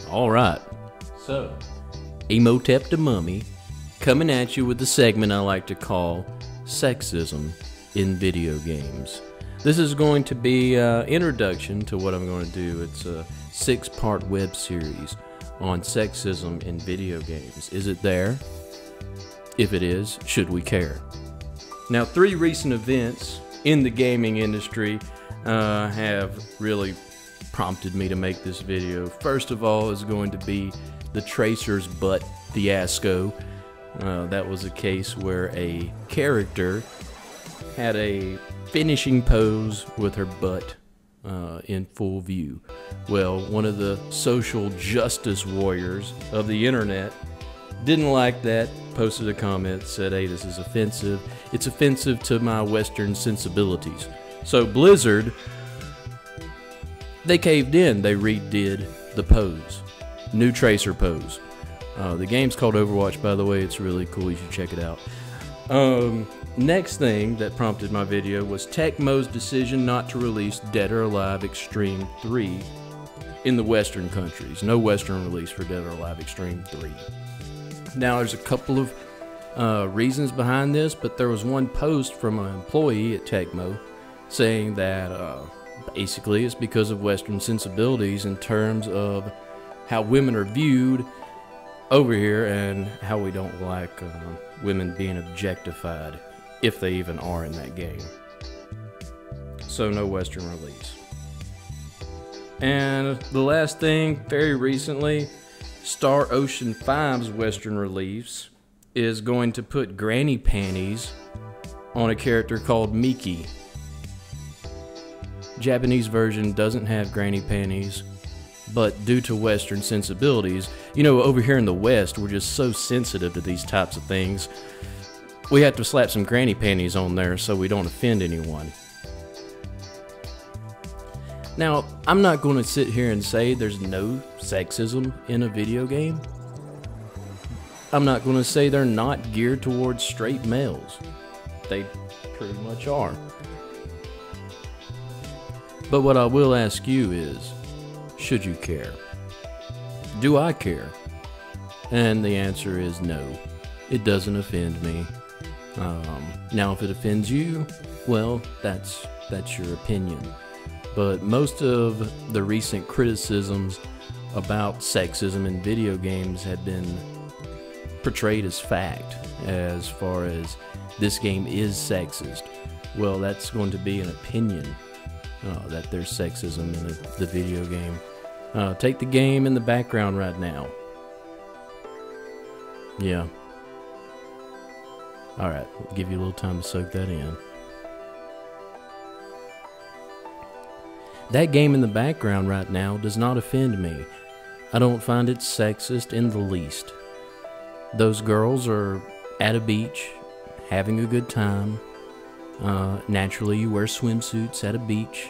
Alright, so Emotepdamummie coming at you with the segment I like to call Sexism in Video Games. This is going to be an introduction to what I'm going to do. It's a 6-part web series on sexism in video games. Is it there? If it is, should we care? Now, 3 recent events in the gaming industry have really prompted me to make this video. First of all is going to be the Tracer's butt fiasco. That was a case where a character had a finishing pose with her butt in full view. Well, one of the social justice warriors of the internet didn't like that, posted a comment, said, hey, this is offensive. It's offensive to my Western sensibilities. So Blizzard, they caved in. They redid the pose. New Tracer pose. The game's called Overwatch, by the way. It's really cool. You should check it out. Next thing that prompted my video was Tecmo's decision not to release Dead or Alive Extreme 3 in the Western countries. No Western release for Dead or Alive Extreme 3. Now, there's a couple of reasons behind this, but there was one post from an employee at Tecmo saying that basically it's because of Western sensibilities in terms of how women are viewed over here and how we don't like women being objectified, if they even are in that game. So no Western release. And the last thing, very recently, Star Ocean 5's Western release is going to put granny panties on a character called Miki. Japanese version doesn't have granny panties, but due to Western sensibilities, you know, over here in the West, we're just so sensitive to these types of things. We have to slap some granny panties on there so we don't offend anyone. Now, I'm not going to sit here and say there's no sexism in a video game. I'm not going to say they're not geared towards straight males. They pretty much are. But what I will ask you is, should you care? Do I care? And the answer is no. It doesn't offend me. Now, if it offends you, well, that's your opinion. But most of the recent criticisms about sexism in video games have been portrayed as fact, as far as this game is sexist. Well, that's going to be an opinion. That there's sexism in the video game. Take the game in the background right now. Yeah. Alright, give you a little time to soak that in. That game in the background right now does not offend me. I don't find it sexist in the least. Those girls are at a beach, having a good time. Naturally, you wear swimsuits at a beach,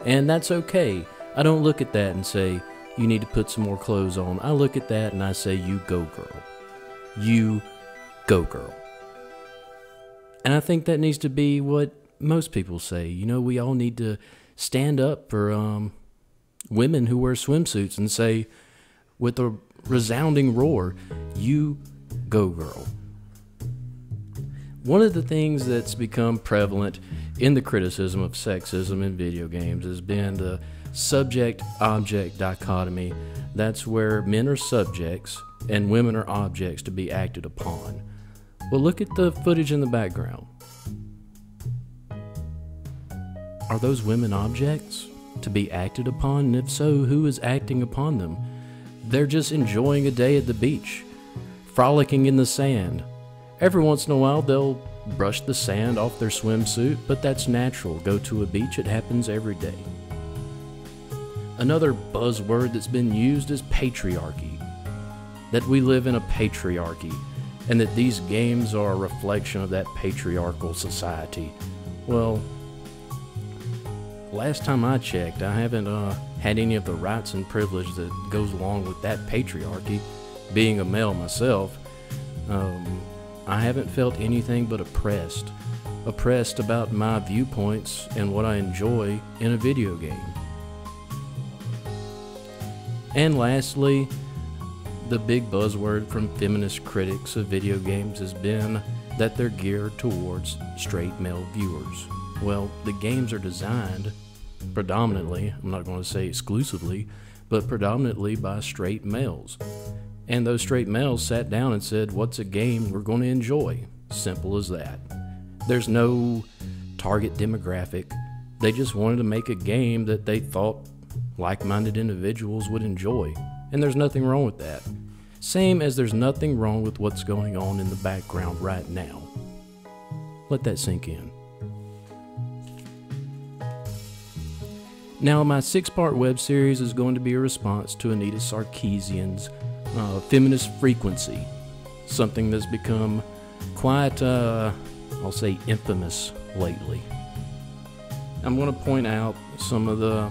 and that's okay. I don't look at that and say, you need to put some more clothes on. I look at that and I say, you go girl. You go girl. And I think that needs to be what most people say. You know, we all need to stand up for women who wear swimsuits and say, with a resounding roar, you go girl. One of the things that's become prevalent in the criticism of sexism in video games has been the subject-object dichotomy. That's where men are subjects and women are objects to be acted upon. Well, look at the footage in the background. Are those women objects to be acted upon? And if so, who is acting upon them? They're just enjoying a day at the beach, frolicking in the sand. Every once in a while, they'll brush the sand off their swimsuit, but that's natural. Go to a beach, it happens every day. Another buzzword that's been used is patriarchy. That we live in a patriarchy, and that these games are a reflection of that patriarchal society. Well, last time I checked, I haven't had any of the rights and privilege that goes along with that patriarchy. Being a male myself, I haven't felt anything but oppressed. Oppressed about my viewpoints and what I enjoy in a video game. And lastly, the big buzzword from feminist critics of video games has been that they're geared towards straight male viewers. Well, the games are designed predominantly, I'm not going to say exclusively, but predominantly by straight males. And those straight males sat down and said, what's a game we're going to enjoy? Simple as that. There's no target demographic. They just wanted to make a game that they thought like-minded individuals would enjoy. And there's nothing wrong with that. Same as there's nothing wrong with what's going on in the background right now. Let that sink in. Now, my 6-part web series is going to be a response to Anita Sarkeesian's feminist frequency, something that's become quite, I'll say, infamous lately. I'm going to point out some of the,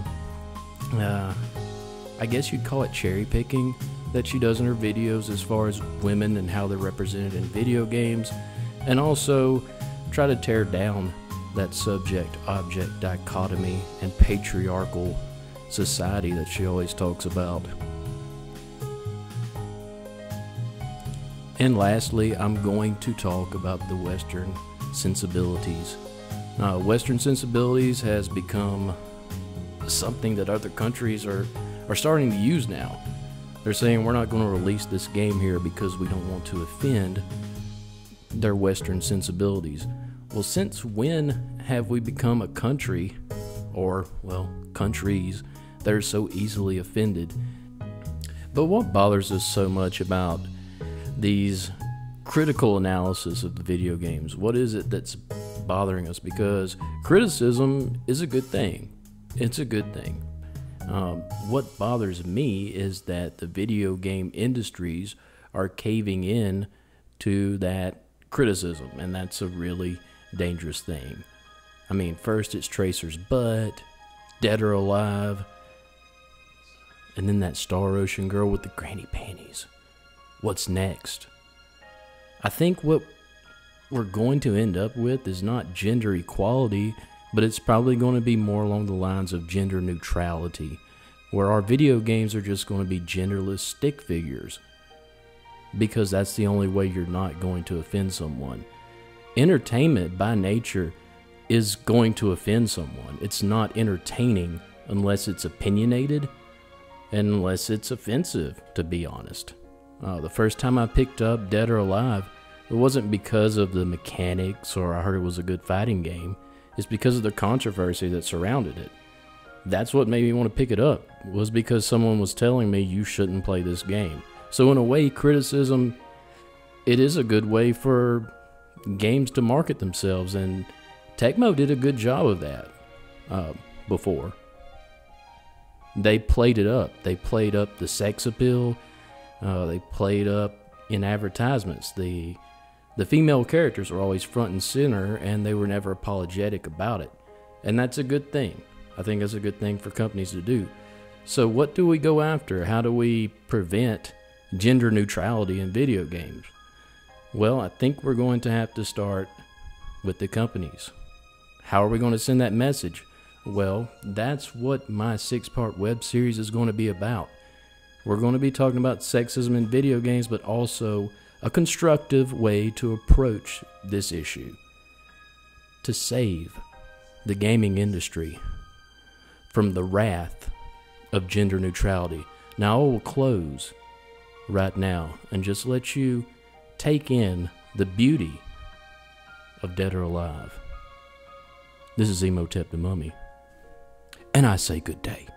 I guess you'd call it cherry picking that she does in her videos as far as women and how they're represented in video games, and also try to tear down that subject-object dichotomy and patriarchal society that she always talks about. And lastly, I'm going to talk about the Western sensibilities. Western sensibilities has become something that other countries are starting to use now. They're saying we're not going to release this game here because we don't want to offend their Western sensibilities. Well, since when have we become a country, or, well, countries, that are so easily offended? But what bothers us so much about these critical analysis of the video games? What is it that's bothering us? Because criticism is a good thing. It's a good thing. What bothers me is that the video game industries are caving in to that criticism, and that's a really dangerous thing. I mean, first it's Tracer's butt, Dead or Alive, and then that Star Ocean girl with the granny panties. What's next? I think what we're going to end up with is not gender equality, but it's probably going to be more along the lines of gender neutrality, where our video games are just going to be genderless stick figures, because that's the only way you're not going to offend someone. Entertainment by nature is going to offend someone. It's not entertaining unless it's opinionated and unless it's offensive, to be honest. The first time I picked up Dead or Alive, it wasn't because of the mechanics or I heard it was a good fighting game. It's because of the controversy that surrounded it. That's what made me want to pick it up, was because someone was telling me you shouldn't play this game. So in a way, criticism, it is a good way for games to market themselves, and Tecmo did a good job of that before. They played it up. They played up the sex appeal. They played up in advertisements. The female characters were always front and center, and they were never apologetic about it. And that's a good thing. I think that's a good thing for companies to do. So what do we go after? How do we prevent gender neutrality in video games? Well, I think we're going to have to start with the companies. How are we going to send that message? Well, that's what my 6-part web series is going to be about. We're going to be talking about sexism in video games, but also a constructive way to approach this issue to save the gaming industry from the wrath of gender neutrality. Now, I will close right now and just let you take in the beauty of Dead or Alive. This is Emotepdamummie, and I say good day.